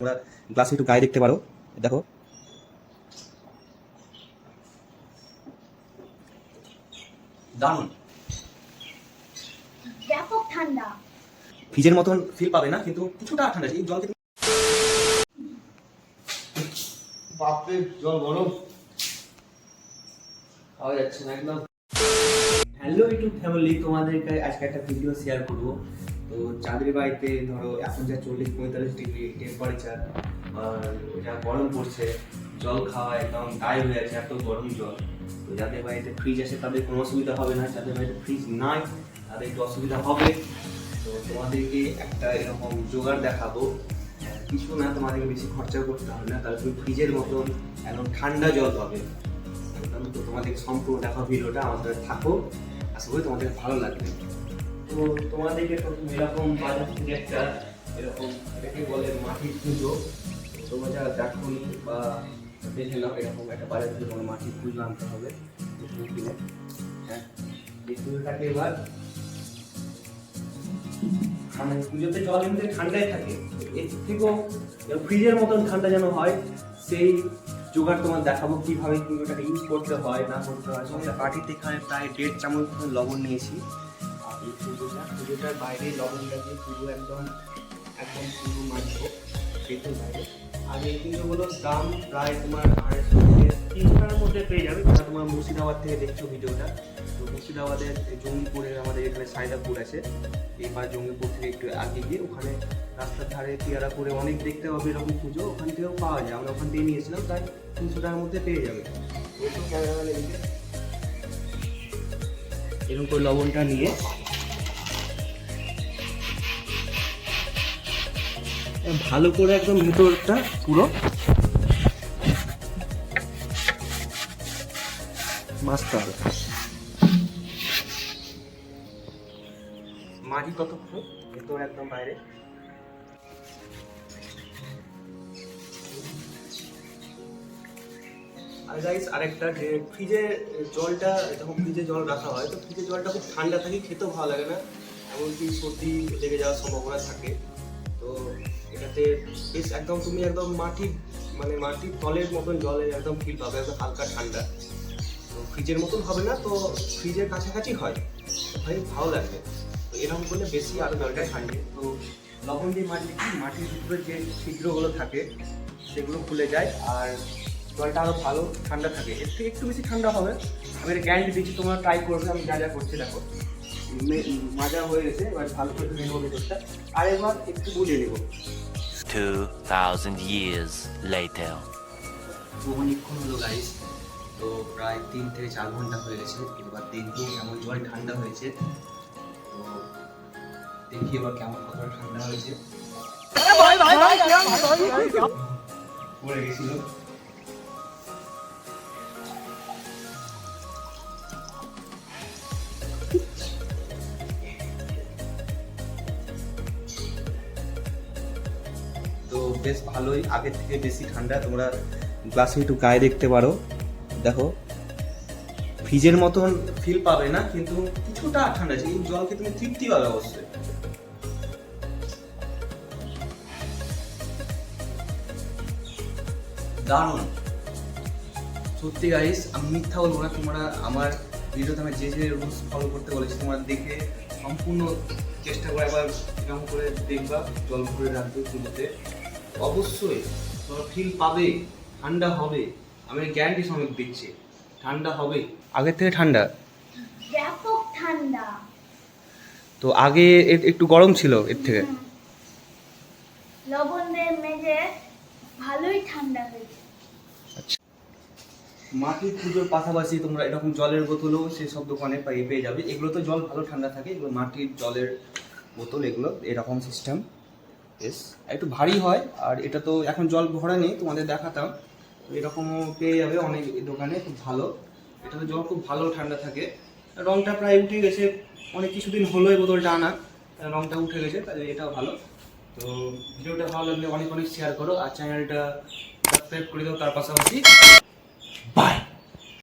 তোমরা গ্লাসে একটু গায়ে দেখতে পারো, দেখো দারুণ, ব্যাপক ঠান্ডা। ফ্রিজের মতন ফিল পাবে না, কিন্তু কিছুটা ঠান্ডা। এই জলকে বাপরে জল গরম, খাওয়া যাচ্ছে না একদম। হ্যালো ইউটিউব ফ্যামিলি, তোমাদেরকে আজকে একটা ভিডিও শেয়ার করবো। তো চাঁদের বাড়িতে ধরো এখন যা 40-45 ডিগ্রি টেম্পারেচার, আর যা গরম পড়ছে, জল খাওয়া একদম গায়ে হয়ে আছে, এত গরম জল। তো যাদের বাড়িতে ফ্রিজ আছে তাদের কোনো অসুবিধা হবে না, যাদের বাড়িতে ফ্রিজ নাই তাদের একটু অসুবিধা হবে। তো তোমাদেরকে একটা এরকম জোগাড় দেখাবো, কিছু না, তোমাদেরকে বেশি খরচা করতে হবে না, তাহলে তুমি ফ্রিজের মতন একদম ঠান্ডা জল পাবে। তো তোমাদের সম্পূর্ণ দেখো ভিডিওটা, আমাদের থাকো, আশা করি তোমাদের ভালো লাগবে। তো তোমাদেরকে এরকম বাজার থেকে একটা এরকম এটাকে বলে মাটির পুজো, তোমরা যারা দেখো বা দেখে নাও, এরকম একটা বাজার থেকে তোমার মাটির পুজো আনতে হবে। হ্যাঁ, এই পুজোটাকে এবার মানে পুজোতে জল এমনি ঠান্ডায় থাকে, এর থেকেও ফ্রিজের মতন ঠান্ডা যেন হয়, সেই জোগাড় তোমার দেখাবো কিভাবে পুজোটাকে ইউজ করতে হয় না করতে হয়। আমরা বাটিতে এখানে প্রায় 1.5 চামচ লবণ নিয়েছি। আর এই পুজোটার বাইরে লবণটা দিয়ে পুজো একদম পুরো মাছবো পেটের বাইরে। আর এই পুজোগুলোর দাম প্রায় তোমার 250 থেকে 300 টাকার মধ্যে পেয়ে যাবে। তোমরা তোমার মুর্শিদাবাদ থেকে দেখছো ভিডিওটা। তো মুর্শিদাবাদের জঙ্গিপুরের আমাদের এখানে সাইদাপুর আছে, এবার জঙ্গিপুর থেকে একটু আগে গিয়ে ওখানে রাস্তার ধারে পেয়ারাপুরে অনেক দেখতে হবে এরকম পুজো, ওখান থেকেও পাওয়া যায়। আমরা ওখান থেকে নিয়েছিলাম, তাই 300 টাকার মধ্যে পেয়ে যাবে। এরকম ক্যামেরাম্যান এদিকে এরকম করে লবণটা নিয়ে ভালো করে একদম ভেতরটা পুরো মাছতে হবে। মাটি কতক্ষণ ভেতর একদম বাইরে। আর গাইস আরেকটা, যে ফ্রিজে জলটা যখন ফ্রিজে জল রাখা হয়, তো ফ্রিজের জলটা খুব ঠান্ডা থাকে, খেতেও ভালো লাগে না, এমনকি সর্দি লেগে যাওয়ার সম্ভাবনা থাকে। তো এটাতে বেশ একদম তুমি একদম মাটির তলের মতন জলে একদম ফিল পাবে, একদম হালকা ঠান্ডা। তো ফ্রিজের মতন হবে না, তো ফ্রিজের কাছাকাছি হয়, ভাই ভালো লাগবে। তো এরকম করলে বেশি আরও জলটা ঠান্ডে। তো লবণ দিয়ে মাটির ভিতরে যে ছিদ্রগুলো থাকে সেগুলো খুলে যায়, আর জলটা আরও ভালো ঠান্ডা থাকে। এর থেকে একটু বেশি ঠান্ডা হবে, আমি গ্যারান্টি দিচ্ছি, তোমরা ট্রাই করবে। আমি যা করছি দেখো, মাজা হয়ে গেছে, এবার ভালো করে নেবো ভেতরটা, আর এবার একটু গুলিয়ে নেবো। 2000 years later. অনেকক্ষণ হলো গাইস, তো প্রায় 3 থেকে 4 ঘন্টা হয়ে গেছে। এবার দেখবো কেমন জল ঠান্ডা হয়েছে। তো দেখি এবার কতটা ঠান্ডা হয়েছে। পড়ে গেছিল। তো বেশ ভালোই, আগের থেকে বেশি ঠান্ডা। তোমরা গ্লাসে একটু গায়ে দেখতে পারো, দেখো ফ্রিজের মতন ফিল পাবে না, কিন্তু কিছুটা ঠান্ডা আছে। এই জলকে তুমি তৃপ্তি পাবে অবশ্যই। দারুণ, সত্যি গাইস, আমি মিথ্যা বলবো না। তোমরা আমার ভিডিওতে আমি যে রুলস ফলো করতে বলেছি, তোমরা দেখে সম্পূর্ণ চেষ্টা করে একবার এরকম করে দেখবা, জল ভরে রাখবে পুজোতে, অবশ্যই তোমরা ফিল পাবে, ঠান্ডা হবে। আমি গ্যারান্টি সমেত দিচ্ছি, ঠান্ডা হবে, আগের থেকে ঠান্ডা, ব্যাপক ঠান্ডা। তো আগে একটু গরম ছিল এর থেকে। লবণ দিয়ে মেজে ভালোই ঠান্ডা হয়েছে। আচ্ছা, মাটির পুজোর পাশাপাশি তোমরা এরকম জলের বোতলও সেসব দোকানে পেয়ে যাবে। এগুলো তো জল ভালো ঠান্ডা থাকে, এগুলো মাটির জলের বোতল, এগুলো এরকম সিস্টেম, বেশ একটু ভারী হয়। আর এটা তো এখন জল ভরা নেই, তোমাদের দেখাতাম, এরকমও পেয়ে যাবে অনেক দোকানে, খুব ভালো। এটা তো জল খুব ভালো ঠান্ডা থাকে। রংটা প্রায় উঠে গেছে, অনেক কিছুদিন হলো এই বোতলটা আনা, রংটা উঠে গেছে, তাহলে এটাও ভালো। তো ভিডিওটা ভালো লাগলে অনেক শেয়ার করো, আর চ্যানেলটা সাবস্ক্রাইব করে দাও তার পাশাপাশি। বাই।